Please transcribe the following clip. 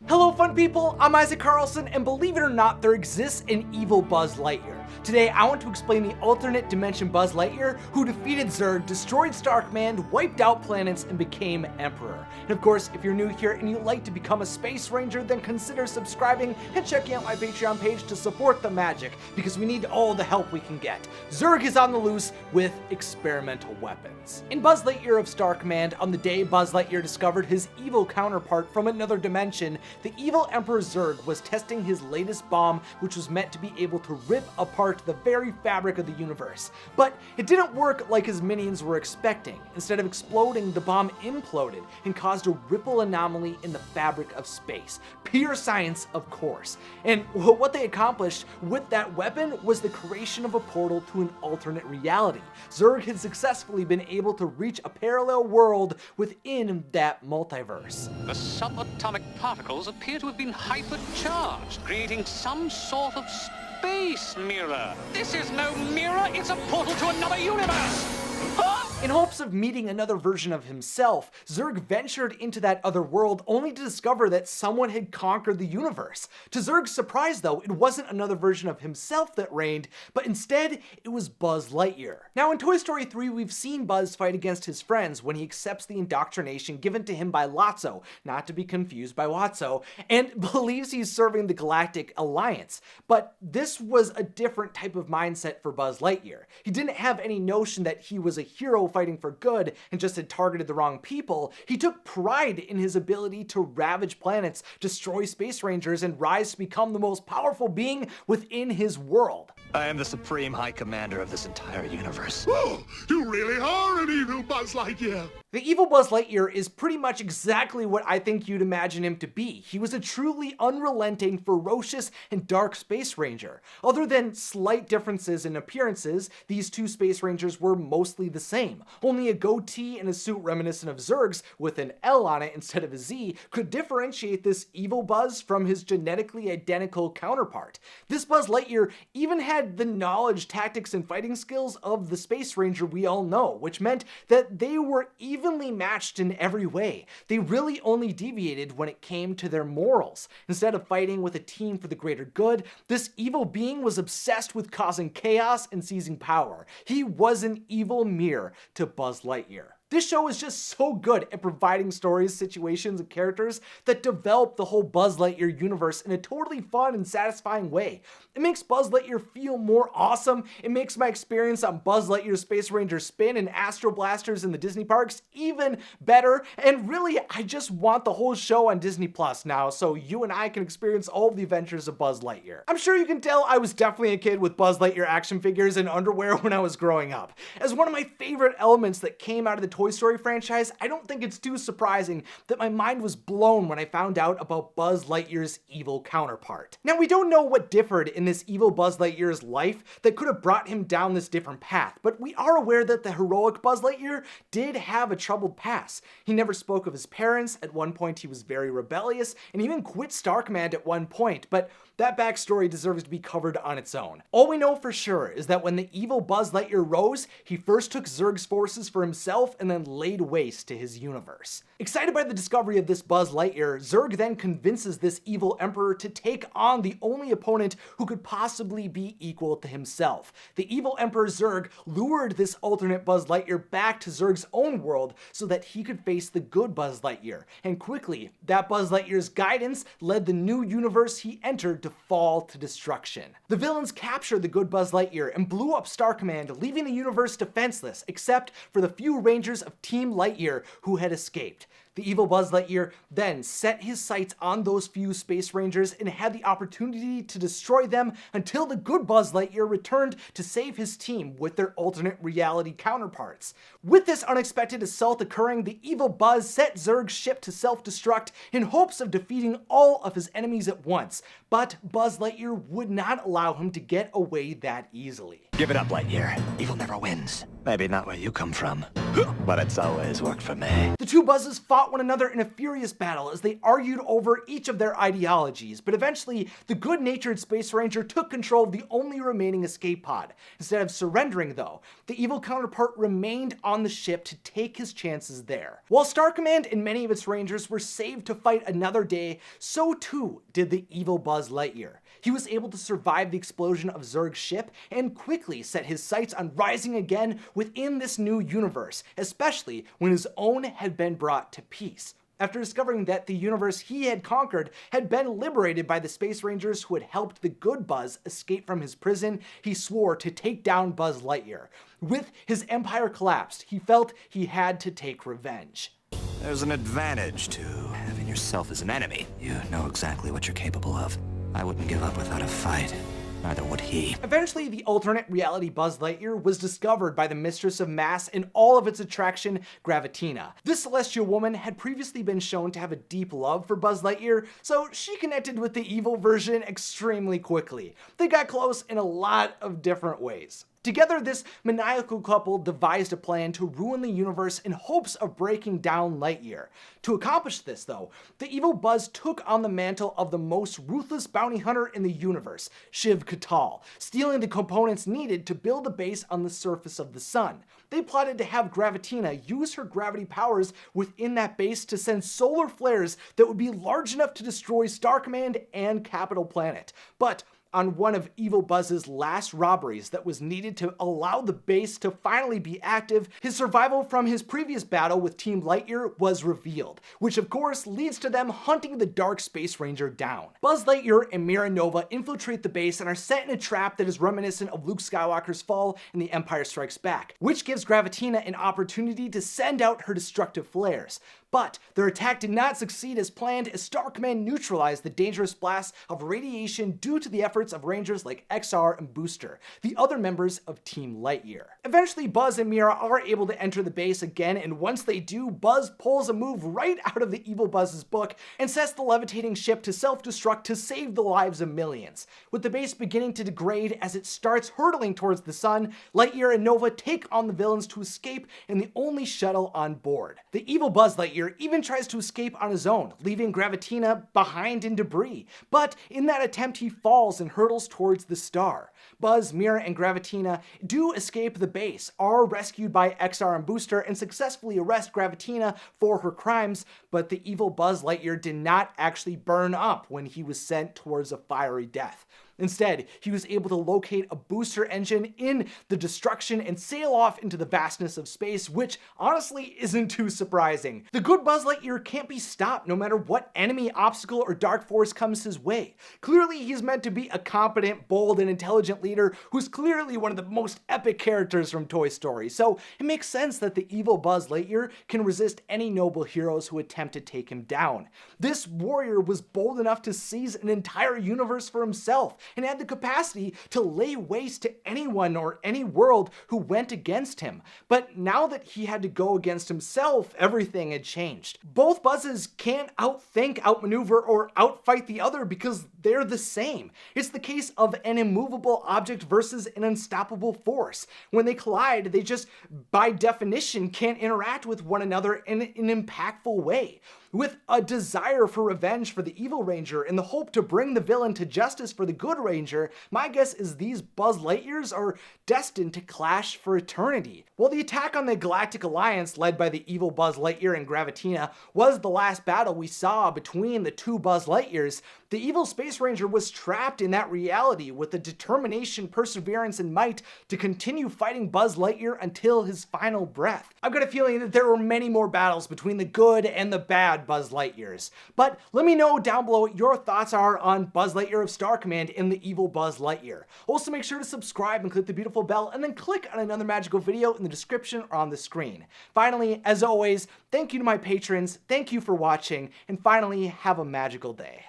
Hello fun people, I'm Isaac Carlson, and believe it or not, there exists an evil Buzz Lightyear. Today I want to explain the alternate dimension Buzz Lightyear who defeated Zurg, destroyed Star Command, wiped out planets, and became Emperor. And of course, if you're new here and you'd like to become a Space Ranger, then consider subscribing and checking out my Patreon page to support the magic, because we need all the help we can get. Zurg is on the loose with experimental weapons. In Buzz Lightyear of Star Command, on the day Buzz Lightyear discovered his evil counterpart from another dimension, the evil Emperor Zurg was testing his latest bomb, which was meant to be able to rip apart the very fabric of the universe. But it didn't work like his minions were expecting. Instead of exploding, the bomb imploded and caused a ripple anomaly in the fabric of space. Pure science, of course. And what they accomplished with that weapon was the creation of a portal to an alternate reality. Zurg had successfully been able to reach a parallel world within that multiverse. The subatomic particles appear to have been hypercharged, creating some sort of space mirror. This is no mirror, it's a portal to another universe! Huh? In hopes of meeting another version of himself, Zurg ventured into that other world only to discover that someone had conquered the universe. To Zurg's surprise though, it wasn't another version of himself that reigned, but instead it was Buzz Lightyear. Now in Toy Story 3 we've seen Buzz fight against his friends when he accepts the indoctrination given to him by Lotso, not to be confused by Wotso, and believes he's serving the Galactic Alliance. But this was a different type of mindset for Buzz Lightyear. He didn't have any notion that he was a hero fighting for good and just had targeted the wrong people. He took pride in his ability to ravage planets, destroy Space Rangers, and rise to become the most powerful being within his world. I am the Supreme High Commander of this entire universe. Oh, you really are an evil Buzz Lightyear! The evil Buzz Lightyear is pretty much exactly what I think you'd imagine him to be. He was a truly unrelenting, ferocious, and dark Space Ranger. Other than slight differences in appearances, these two Space Rangers were mostly the same. Only a goatee and a suit reminiscent of Zurg's, with an L on it instead of a Z, could differentiate this evil Buzz from his genetically identical counterpart. This Buzz Lightyear even had the knowledge, tactics, and fighting skills of the Space Ranger we all know, which meant that they were evenly matched in every way. They really only deviated when it came to their morals. Instead of fighting with a team for the greater good, this evil being was obsessed with causing chaos and seizing power. He was an evil mirror to Buzz Lightyear. This show is just so good at providing stories, situations, and characters that develop the whole Buzz Lightyear universe in a totally fun and satisfying way. It makes Buzz Lightyear feel more awesome. It makes my experience on Buzz Lightyear Space Ranger Spin and Astro Blasters in the Disney parks even better. And really, I just want the whole show on Disney Plus now so you and I can experience all of the adventures of Buzz Lightyear. I'm sure you can tell I was definitely a kid with Buzz Lightyear action figures and underwear when I was growing up. As one of my favorite elements that came out of the Toy Story franchise, I don't think it's too surprising that my mind was blown when I found out about Buzz Lightyear's evil counterpart. Now, we don't know what differed in this evil Buzz Lightyear's life that could have brought him down this different path, but we are aware that the heroic Buzz Lightyear did have a troubled past. He never spoke of his parents. At one point, he was very rebellious and even quit Star Command at one point, but that backstory deserves to be covered on its own. All we know for sure is that when the evil Buzz Lightyear rose, he first took Zurg's forces for himself and then laid waste to his universe. Excited by the discovery of this Buzz Lightyear, Zurg then convinces this evil emperor to take on the only opponent who could possibly be equal to himself. The evil Emperor Zurg lured this alternate Buzz Lightyear back to Zurg's own world so that he could face the good Buzz Lightyear. And quickly, that Buzz Lightyear's guidance led the new universe he entered to fall to destruction. The villains captured the good Buzz Lightyear and blew up Star Command, leaving the universe defenseless, except for the few Rangers of Team Lightyear who had escaped. The evil Buzz Lightyear then set his sights on those few Space Rangers and had the opportunity to destroy them until the good Buzz Lightyear returned to save his team with their alternate reality counterparts. With this unexpected assault occurring, the evil Buzz set Zurg's ship to self-destruct in hopes of defeating all of his enemies at once, but Buzz Lightyear would not allow him to get away that easily. Give it up, Lightyear. Evil never wins. Maybe not where you come from, but it's always worked for me. The two Buzzes fought fought one another in a furious battle as they argued over each of their ideologies, but eventually the good-natured Space Ranger took control of the only remaining escape pod. Instead of surrendering though, the evil counterpart remained on the ship to take his chances there. While Star Command and many of its Rangers were saved to fight another day, so too did the evil Buzz Lightyear. He was able to survive the explosion of Zurg's ship and quickly set his sights on rising again within this new universe, especially when his own had been brought to peace. After discovering that the universe he had conquered had been liberated by the Space Rangers who had helped the good Buzz escape from his prison, he swore to take down Buzz Lightyear. With his empire collapsed, he felt he had to take revenge. There's an advantage to having yourself as an enemy. You know exactly what you're capable of. I wouldn't give up without a fight. Neither would he. Eventually, the alternate reality Buzz Lightyear was discovered by the Mistress of Mass in all of its attraction, Gravitina. This celestial woman had previously been shown to have a deep love for Buzz Lightyear, so she connected with the evil version extremely quickly. They got close in a lot of different ways. Together, this maniacal couple devised a plan to ruin the universe in hopes of breaking down Lightyear. To accomplish this, though, the evil Buzz took on the mantle of the most ruthless bounty hunter in the universe, Shiv Katal, stealing the components needed to build a base on the surface of the sun. They plotted to have Gravitina use her gravity powers within that base to send solar flares that would be large enough to destroy Star Command and Capital Planet. But on one of Evil Buzz's last robberies that was needed to allow the base to finally be active, his survival from his previous battle with Team Lightyear was revealed, which of course leads to them hunting the Dark Space Ranger down. Buzz Lightyear and Mira Nova infiltrate the base and are set in a trap that is reminiscent of Luke Skywalker's fall in The Empire Strikes Back, which gives Gravitina an opportunity to send out her destructive flares. But their attack did not succeed as planned, as Star Command neutralized the dangerous blasts of radiation due to the efforts of Rangers like XR and Booster, the other members of Team Lightyear. Eventually, Buzz and Mira are able to enter the base again, and once they do, Buzz pulls a move right out of the evil Buzz's book and sets the levitating ship to self-destruct to save the lives of millions. With the base beginning to degrade as it starts hurtling towards the sun, Lightyear and Nova take on the villains to escape in the only shuttle on board. The evil Buzz Lightyear even tries to escape on his own, leaving Gravitina behind in debris. But in that attempt, he falls and hurtles towards the star. Buzz, Mira, and Gravitina do escape the base, are rescued by XR and Booster, and successfully arrest Gravitina for her crimes, but the evil Buzz Lightyear did not actually burn up when he was sent towards a fiery death. Instead, he was able to locate a booster engine in the destruction and sail off into the vastness of space, which honestly isn't too surprising. The good Buzz Lightyear can't be stopped no matter what enemy, obstacle, or dark force comes his way. Clearly, he's meant to be a competent, bold, and intelligent leader who's clearly one of the most epic characters from Toy Story, so it makes sense that the evil Buzz Lightyear can resist any noble heroes who attempt to take him down. This warrior was bold enough to seize an entire universe for himself, and had the capacity to lay waste to anyone or any world who went against him. But now that he had to go against himself, everything had changed. Both Buzzes can't outthink, outmaneuver, or outfight the other because they're the same. It's the case of an immovable object versus an unstoppable force. When they collide, they just, by definition, can't interact with one another in an impactful way. With a desire for revenge for the evil Ranger and the hope to bring the villain to justice for the good Ranger, my guess is these Buzz Lightyears are destined to clash for eternity. While the attack on the Galactic Alliance led by the evil Buzz Lightyear and Gravitina was the last battle we saw between the two Buzz Lightyears, the evil Space Ranger was trapped in that reality with the determination, perseverance, and might to continue fighting Buzz Lightyear until his final breath. I've got a feeling that there were many more battles between the good and the bad Buzz Lightyears. But let me know down below what your thoughts are on Buzz Lightyear of Star Command and the evil Buzz Lightyear. Also, make sure to subscribe and click the beautiful bell, and then click on another magical video in the description or on the screen. Finally, as always, thank you to my patrons, thank you for watching, and finally, have a magical day.